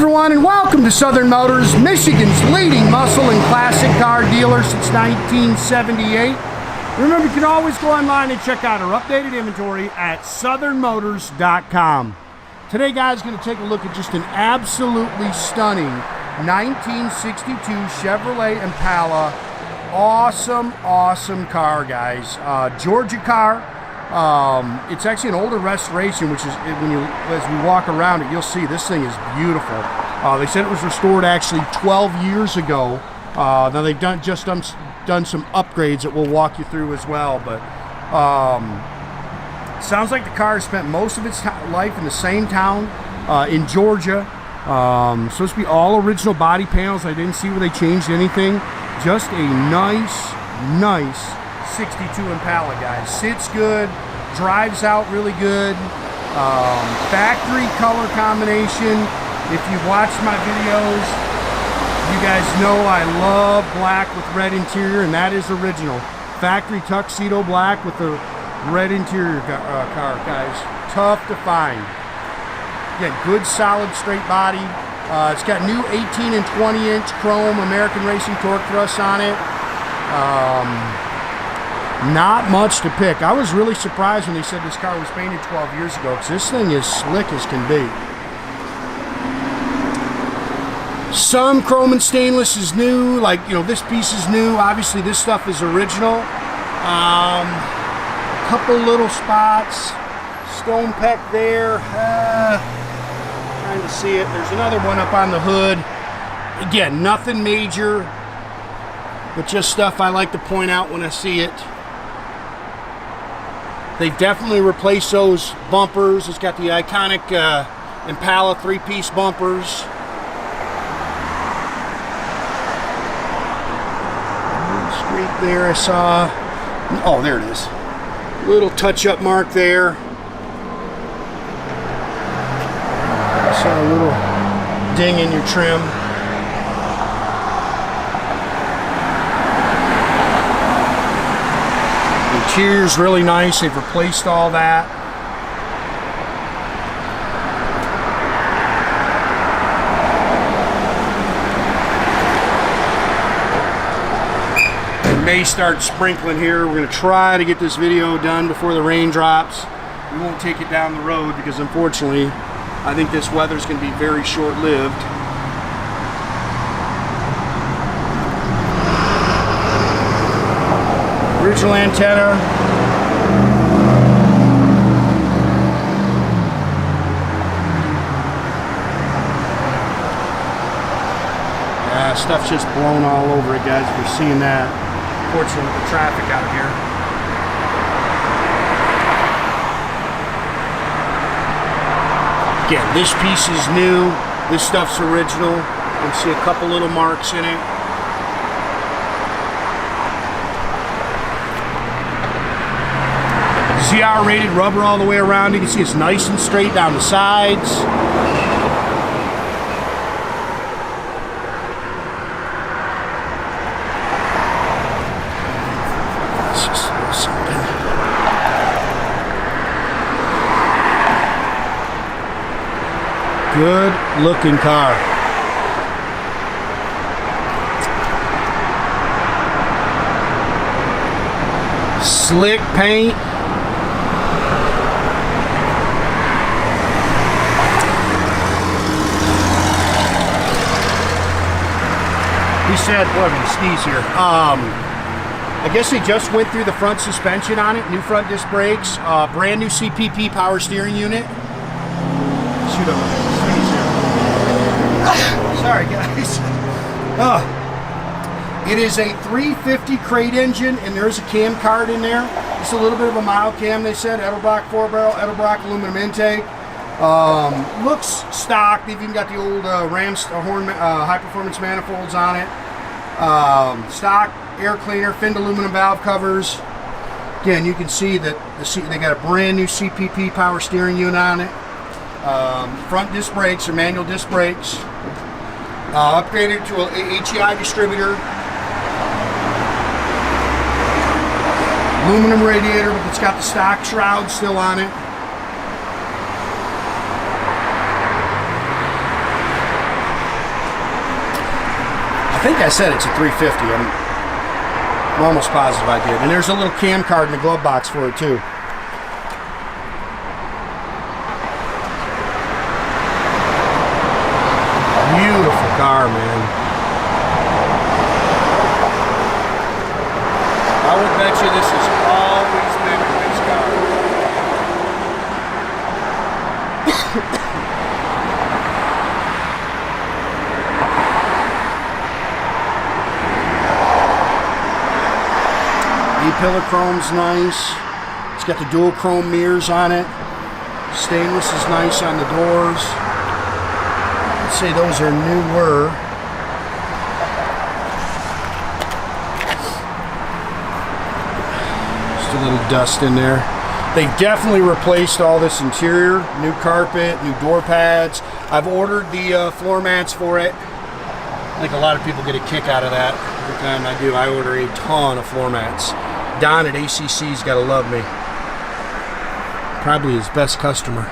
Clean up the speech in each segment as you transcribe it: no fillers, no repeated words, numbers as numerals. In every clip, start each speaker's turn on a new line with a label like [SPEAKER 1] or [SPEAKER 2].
[SPEAKER 1] everyone, and welcome to Southern Motors, Michigan's leading muscle and classic car dealer since 1978. Remember, you can always go online and check out our updated inventory at southernmotors.com. Today, guys, going to take a look at just an absolutely stunning 1962 Chevrolet Impala. Awesome car, guys. Georgia car. It's actually an older restoration, which is, as we walk around it, you'll see this thing is beautiful. They said it was restored actually 12 years ago. Now they've done some upgrades that we'll walk you through as well, but sounds like the car spent most of its life in the same town in Georgia. Supposed to be all original body panels. I didn't see where they changed anything. Just a nice 62 Impala, guys. Sits good, drives out really good. Factory color combination. If you've watched my videos, you guys know I love black with red interior, and that is original. Factory Tuxedo black with the red interior car, guys. Tough to find. Again, good solid straight body. It's got new 18 and 20 inch chrome American Racing torque thrusts on it. Not much to pick. I was really surprised when they said this car was painted 12 years ago, because this thing is slick as can be. Some chrome and stainless is new, like, you know, this piece is new. Obviously this stuff is original. Couple little spots, stone peck there, trying to see it. There's another one up on the hood. Again, nothing major, but just stuff I like to point out when I see it. They've definitely replaced those bumpers. It's got the iconic Impala three-piece bumpers. Street there I saw. Oh, there it is. Little touch-up mark there. I saw a little ding in your trim. Interior's really nice. They've replaced all that. It may start sprinkling here. We're going to try to get this video done before the rain drops. We won't take it down the road because, unfortunately, I think this weather's going to be very short-lived. Original antenna. Yeah, stuff's just blown all over it, guys. We're seeing that. Fortunately, with the traffic out here. Again, this piece is new. This stuff's original. You can see a couple little marks in it. ZR rated rubber all the way around. You can see it's nice and straight down the sides. Let's just throw something. Good looking car. Slick paint. He said, boy, I'm gonna sneeze here. I guess they just went through the front suspension on it, new front disc brakes, brand new CPP power steering unit. Shoot up, sneeze here. Sorry, guys. It is a 350 crate engine, and there's a cam card in there. Just a little bit of a mild cam, they said. Edelbrock 4-barrel, Edelbrock aluminum intake. Looks stock. They've even got the old high performance manifolds on it. Stock air cleaner, finned aluminum valve covers. Again, you can see that they got a brand new CPP power steering unit on it. Front disc brakes are manual disc brakes. Upgraded to a HEI distributor. Aluminum radiator, but it's got the stock shroud still on it. think I said it's a 350. I'm almost positive I did. And there's a little cam card in the glove box for it too. Beautiful car, man. I would bet you this has always been a race car. E-pillar chrome's nice. It's got the dual chrome mirrors on it. Stainless is nice on the doors. I'd say those are newer. Just a little dust in there. They definitely replaced all this interior. New carpet, new door pads. I've ordered the floor mats for it. I think a lot of people get a kick out of that. Every time I do, I order a ton of floor mats. Don at ACC's got to love me. Probably his best customer.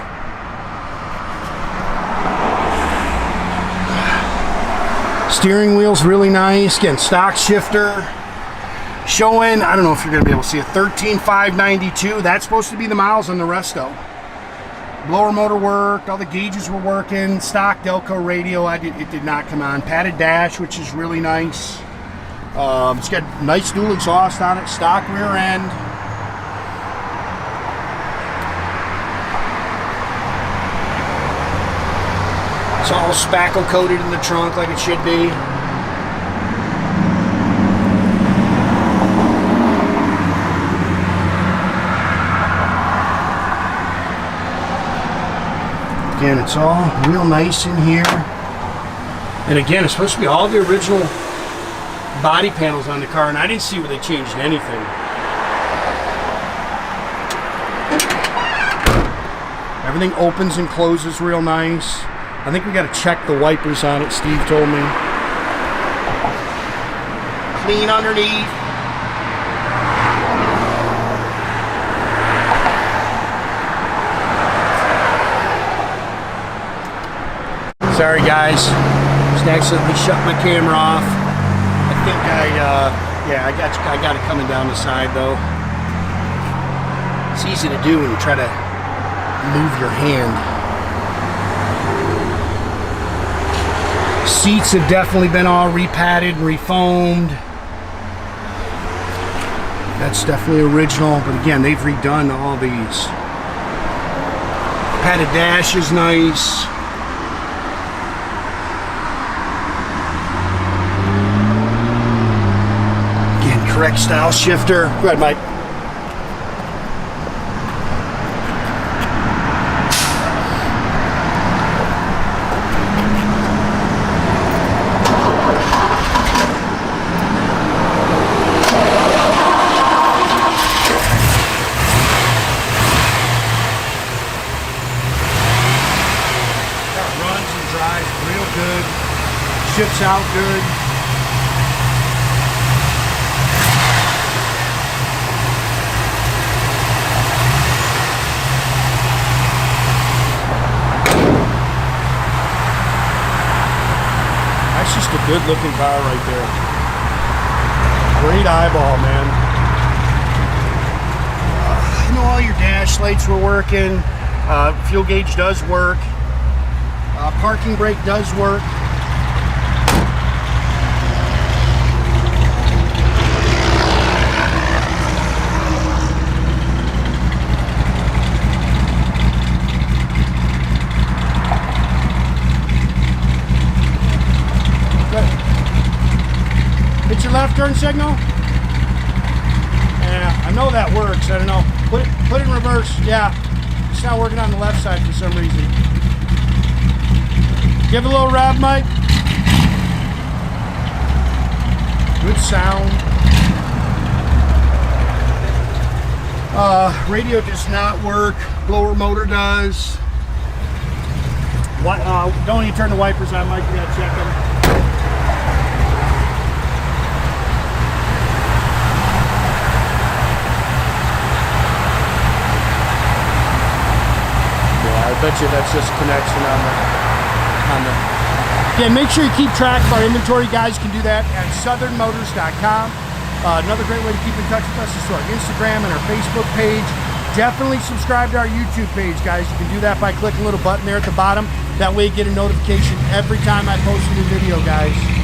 [SPEAKER 1] Steering wheel's really nice. Again, stock shifter. Showing, I don't know if you're going to be able to see it, 13,592. That's supposed to be the miles on the resto. Blower motor worked. All the gauges were working. Stock Delco radio. It did not come on. Padded dash, which is really nice. It's got nice dual exhaust on it. Stock rear end. It's all spackle coated in the trunk like it should be. Again, it's all real nice in here. And again, it's supposed to be all the original body panels on the car, and I didn't see where they changed anything. Everything opens and closes real nice. I think we got to check the wipers on it, Steve told me. Clean underneath. Sorry guys, just accidentally shut my camera off. I think I got it coming down the side though. It's easy to do when you try to move your hand. Seats have definitely been all repadded and refoamed. That's definitely original, but again, they've redone all these. Padded dash is nice. Again, correct style shifter. Go ahead, Mike. Ships out good. That's just a good looking car right there. Great eyeball, man. You know, all your dash lights were working. Fuel gauge does work. Parking brake does work. Hit your left turn signal. Yeah, I know that works. I don't know. Put it in reverse. Yeah, it's not working on the left side for some reason. Give it a little rev, Mike. Good sound. Radio does not work. Blower motor does. Don't even turn the wipers on, Mike. You gotta check them. I bet you that's just a connection on the Again, make sure you keep track of our inventory, guys. You can do that at southernmotors.com. Another great way to keep in touch with us is through our Instagram and our Facebook page. Definitely subscribe to our YouTube page, guys. You can do that by clicking a little button there at the bottom. That way you get a notification every time I post a new video, guys.